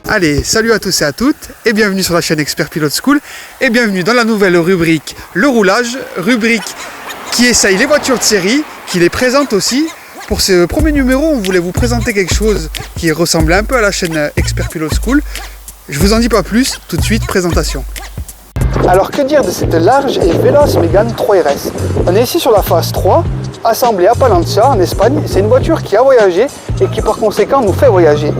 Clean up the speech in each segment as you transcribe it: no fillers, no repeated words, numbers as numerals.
Allez, salut à tous et à toutes et bienvenue sur la chaîne Expert Pilote School et bienvenue dans la nouvelle rubrique Le Roulage, rubrique qui essaye les voitures de série, qui les présente aussi. Pour ce premier numéro, on voulait vous présenter quelque chose qui ressemble un peu à la chaîne Expert Pilote School. Je vous en dis pas plus, tout de suite, présentation. Alors que dire de cette large et véloce Mégane 3 RS? On est ici sur la phase 3, assemblée à Palencia en Espagne. C'est une voiture qui a voyagé et qui par conséquent nous fait voyager.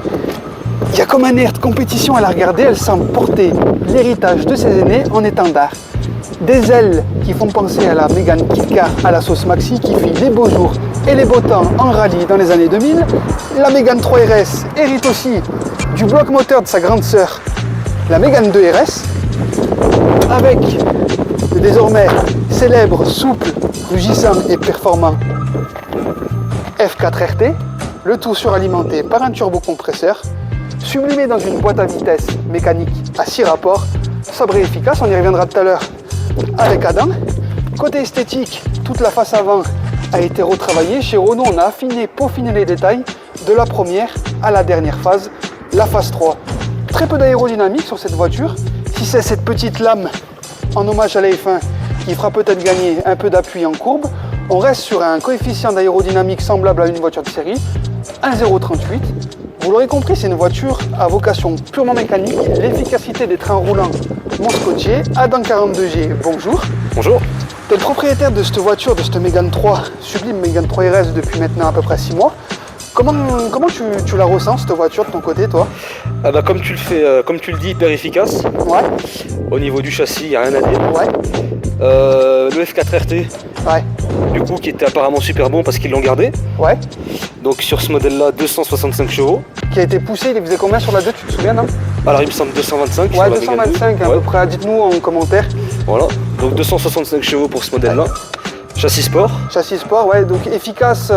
Il y a comme un air de compétition à la regarder, elle semble porter l'héritage de ses aînés en étendard. Des ailes qui font penser à la Mégane Kit-Car à la sauce Maxi qui fit les beaux jours et les beaux temps en rallye dans les années 2000. La Mégane 3 RS hérite aussi du bloc moteur de sa grande sœur, la Mégane 2 RS, avec le désormais célèbre, souple, rugissant et performant F4 RT, le tout suralimenté par un turbocompresseur, sublimé dans une boîte à vitesse mécanique à 6 rapports, sobre et efficace, on y reviendra tout à l'heure avec Adam. Côté esthétique, toute la face avant a été retravaillée. Chez Renault, on a affiné, peaufiné les détails de la première à la dernière phase, la phase 3. Très peu d'aérodynamique sur cette voiture, si c'est cette petite lame en hommage à la F1 qui fera peut-être gagner un peu d'appui en courbe. On reste sur un coefficient d'aérodynamique semblable à une voiture de série, 1,038. Vous l'aurez compris, c'est une voiture à vocation purement mécanique. L'efficacité des trains roulants m'ont scotché. Adam 42G, bonjour. Bonjour. Tu es le propriétaire de cette voiture, de cette Mégane 3, sublime Mégane 3 RS depuis maintenant à peu près 6 mois. Comment tu la ressens cette voiture de ton côté, toi? Comme tu le dis, hyper efficace. Ouais. Au niveau du châssis, il n'y a rien à dire. Ouais. Le F4 RT, Ouais. du coup, qui était apparemment super bon parce qu'ils l'ont gardé. Ouais. Donc sur ce modèle-là, 265 chevaux. Qui a été poussé, il faisait combien sur la 2, tu te souviens, non? Alors il me semble 225. Ouais, sur la 225 Mégane à 2. peu près. Dites-nous en commentaire. Voilà, donc 265 chevaux pour ce modèle-là. Châssis sport. Châssis sport, ouais, donc efficace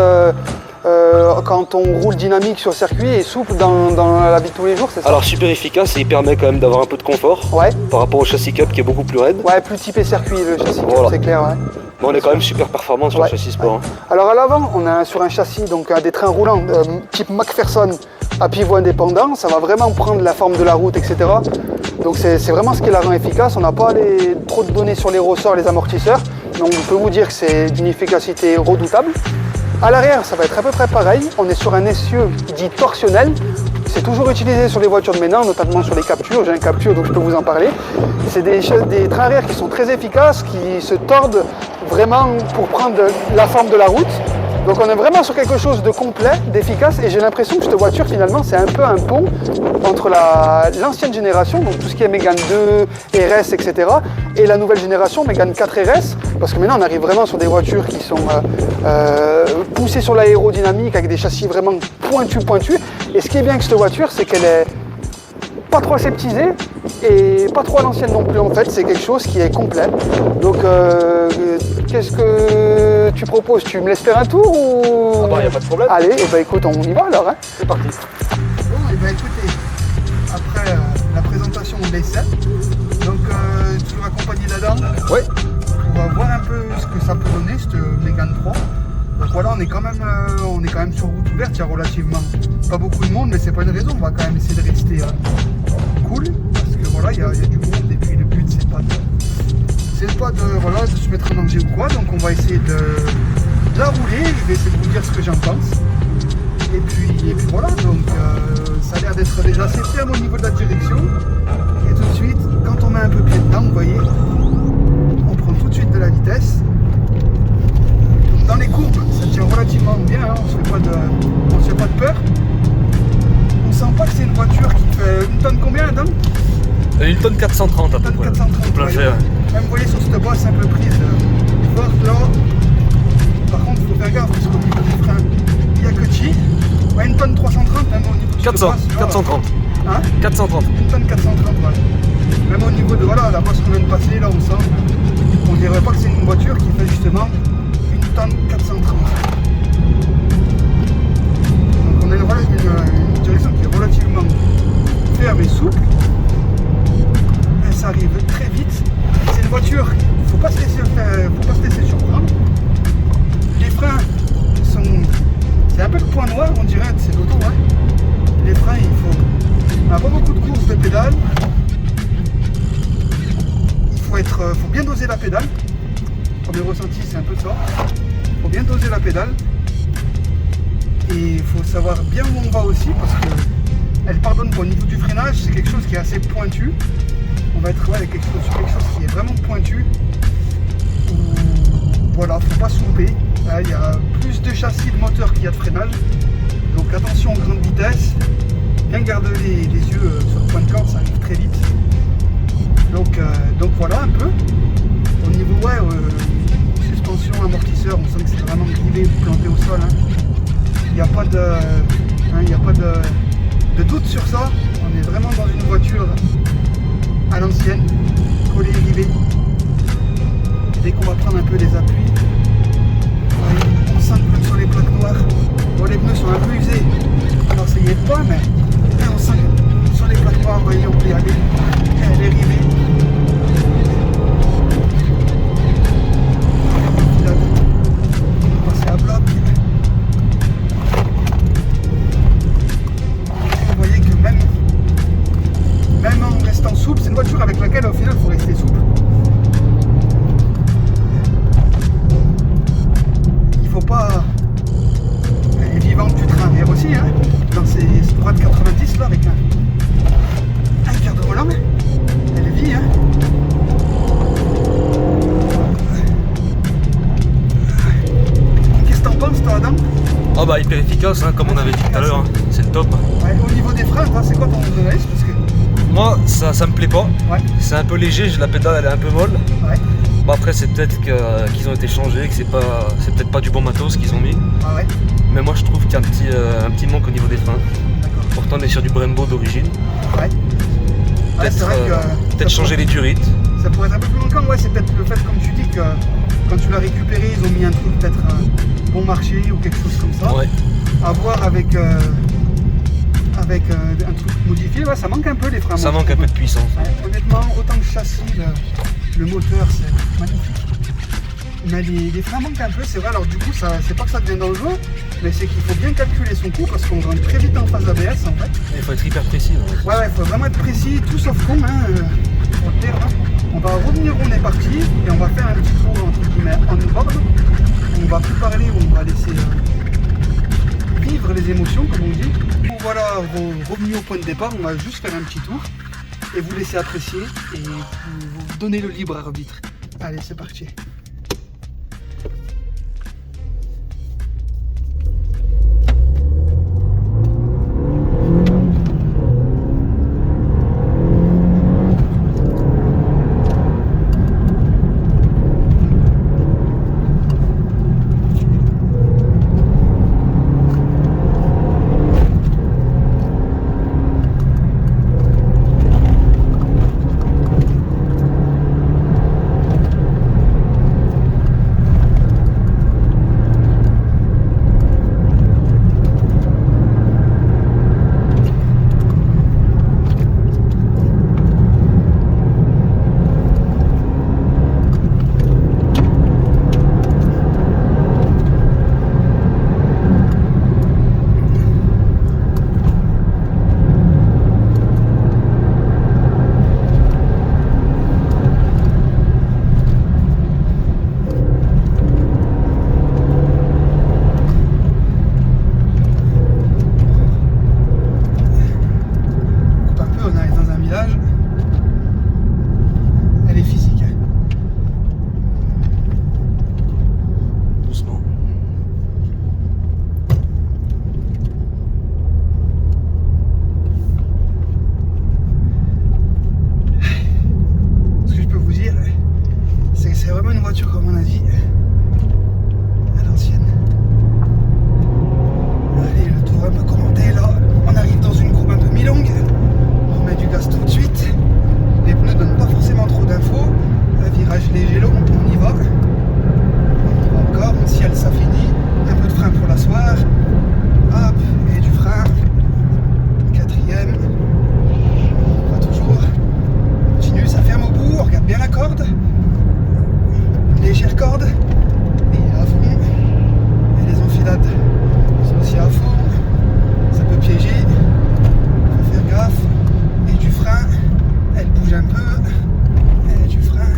quand on roule dynamique sur circuit et souple dans la vie de tous les jours, c'est ça? Alors super efficace et il permet quand même d'avoir un peu de confort. Ouais. Par rapport au châssis Cup qui est beaucoup plus raide. Ouais, plus typé circuit le châssis, Voilà. c'est clair, ouais. Mais on est quand même super performant sur Ouais. le châssis sport. Ouais. Alors à l'avant, on a sur un châssis donc des trains roulants type McPherson à pivot indépendant, ça va vraiment prendre la forme de la route, etc. Donc c'est vraiment ce qui la rend efficace. On n'a pas trop de données sur les ressorts, les amortisseurs, donc on peut vous dire que c'est d'une efficacité redoutable. À l'arrière, ça va être à peu près pareil. On est sur un essieu dit torsionnel. C'est toujours utilisé sur les voitures de maintenant, notamment sur les captures. J'ai un capture, donc je peux vous en parler. C'est des trains arrière qui sont très efficaces, qui se tordent vraiment pour prendre la forme de la route. Donc on est vraiment sur quelque chose de complet, d'efficace, et j'ai l'impression que cette voiture finalement c'est un peu un pont entre l'ancienne génération, donc tout ce qui est Mégane 2, RS, etc., et la nouvelle génération, Mégane 4 RS, parce que maintenant on arrive vraiment sur des voitures qui sont poussées sur l'aérodynamique avec des châssis vraiment pointus, et ce qui est bien avec cette voiture, c'est qu'elle est pas trop aseptisée et pas trop à l'ancienne non plus, en fait, c'est quelque chose qui est complet. Donc qu'est-ce que tu proposes? Tu me laisses faire un tour ou... Ah bah y a pas de problème. Allez, et bah écoute, on y va alors, hein. C'est parti. Bon, et bah écoutez, après la présentation de l'essai, donc toujours accompagné d'Adam. Ouais. On va voir un peu ce que ça peut donner, cette Mégane 3. Donc voilà, on est quand même sur route ouverte, il y a relativement pas beaucoup de monde, mais c'est pas une raison, on va quand même essayer de rester cool, parce que voilà, il y a du monde, et puis le but c'est pas de se mettre en danger ou quoi, donc on va essayer de la rouler, je vais essayer de vous dire ce que j'en pense. Et puis voilà, donc ça a l'air d'être déjà assez ferme au niveau de la direction, et tout de suite, quand on met un peu pied dedans, vous voyez, on prend tout de suite de la vitesse. Dans les courbes, ça tient relativement bien, hein, on se fait pas de peur. On sent pas que c'est une voiture qui fait une tonne combien, Adam? Une tonne 430 à peu près. 430, Plein fait, ouais. Même vous voyez sur cette bosse un peu prise forte là. Par contre, il faut faire gaffe parce qu'au niveau du frein, il n'y a que chi. Ouais, une tonne 330, même au niveau de 400, cette bosse, 430. Hein? 430. Une tonne 430, ouais. Même au niveau de la bosse qu'on vient de passer, là on sent. On dirait pas que c'est une voiture qui fait justement une tonne 430. Donc on a une direction qui est relativement ferme et souple. Elle s'arrive très vite. faut bien doser la pédale. Premier ressenti, c'est un peu ça. Faut bien doser la pédale. Et il faut savoir bien où on va aussi, parce que elle pardonne pas. Au niveau du freinage, c'est quelque chose qui est assez pointu. On va être sur quelque chose qui est vraiment pointu. Voilà, faut pas se louper. Là, il y a plus de châssis de moteur qu'il y a de freinage. Donc attention aux grandes vitesses. Bien garder les yeux sur le point de corde, ça arrive très vite. Donc voilà un peu. Au niveau suspension, amortisseur, on sent que c'est vraiment grivé ou planté au sol. Hein. Il n'y a pas de doute sur ça. On est vraiment dans une voiture à l'ancienne, collée et rivée. Dès qu'on va prendre un peu les appuis, on sent que sur les plaques noires, bon, les pneus sont un peu usés, alors ça y est pas, mais on sent que sur les plaques noires, vous voyez, on peut y aller, elle est rivée. On va passer à bloc. Vous voyez que même en restant souple, c'est une voiture avec laquelle au final il faut rester souple. Pas elle est vivante du train arrière aussi hein, dans ces droites 90 là avec un quart de volant, elle vit hein. Qu'est-ce que t'en penses toi Adam? Ah bah hyper efficace hein, comme on avait dit tout à l'heure, hein. C'est le top. Ouais, au niveau des freins, toi, c'est quoi ton analyse? Parce que... Moi ça me plaît pas, ouais. C'est un peu léger, la pédale elle est un peu molle. Ouais. Bon après c'est peut-être qu'ils ont été changés, que c'est peut-être pas du bon matos qu'ils ont mis. Ah ouais. Mais moi je trouve qu'il y a un petit manque au niveau des freins. D'accord. Pourtant on est sur du Brembo d'origine. Ouais. Peut-être changer les durites. Ça pourrait être un peu plus manquant, ouais, c'est peut-être le fait comme tu dis que quand tu l'as récupéré, ils ont mis un truc peut-être bon marché ou quelque chose comme ça. Ouais. À voir avec un truc modifié, ouais, ça manque un peu les freins. Ça manque un peu de puissance. Ouais, honnêtement, autant que châssis, le moteur c'est magnifique. Mais les freins manquent un peu, c'est vrai, alors du coup c'est pas que ça devient dangereux, mais c'est qu'il faut bien calculer son coup parce qu'on rentre très vite en phase ABS en fait. Il faut être hyper précis. Ouais, il faut vraiment être précis, tout sauf con, hein, pour le dire. Hein. On va revenir où on est parti et on va faire un petit tour entre guillemets on board. On va plus parler, on va laisser vivre les émotions comme on dit. Bon voilà, revenus au point de départ, on va juste faire un petit tour et vous laisser apprécier et vous donner le libre arbitre. Allez, c'est parti. Comme on a dit, à l'ancienne. Allez, le tour un peu commenté là. On arrive dans une courbe un peu mi-longue. On met du gaz tout de suite. Les pneus donnent pas forcément trop d'infos. Un virage léger long, on y va. On y va encore, on ciel, ça finit. Un peu de frein pour l'asseoir. Hop, et du frein. Quatrième. On va toujours. Continue, ça ferme au bout. On regarde bien la corde. Légère corde et à fond, et les enfilades sont aussi à fond, ça peut piéger, il faut faire gaffe, et du frein, elle bouge un peu, et du frein,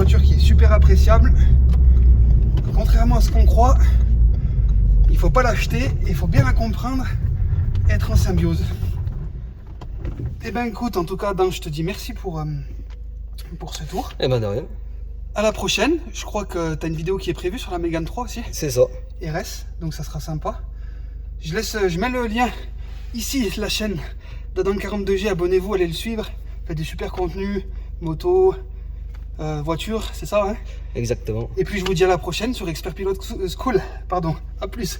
voiture qui est super appréciable. Contrairement à ce qu'on croit, il ne faut pas l'acheter et il faut bien la comprendre, être en symbiose. Et ben écoute, en tout cas, Dan, je te dis merci pour ce tour. Eh ben de rien. À la prochaine. Je crois que tu as une vidéo qui est prévue sur la Mégane 3 aussi. C'est ça. RS, donc ça sera sympa. Je mets le lien ici, la chaîne d'Adam 42G, abonnez-vous, allez le suivre. Il fait des super contenus, moto, voiture, c'est ça, hein? Exactement. Et puis je vous dis à la prochaine sur Expert Pilot School. Pardon, à plus.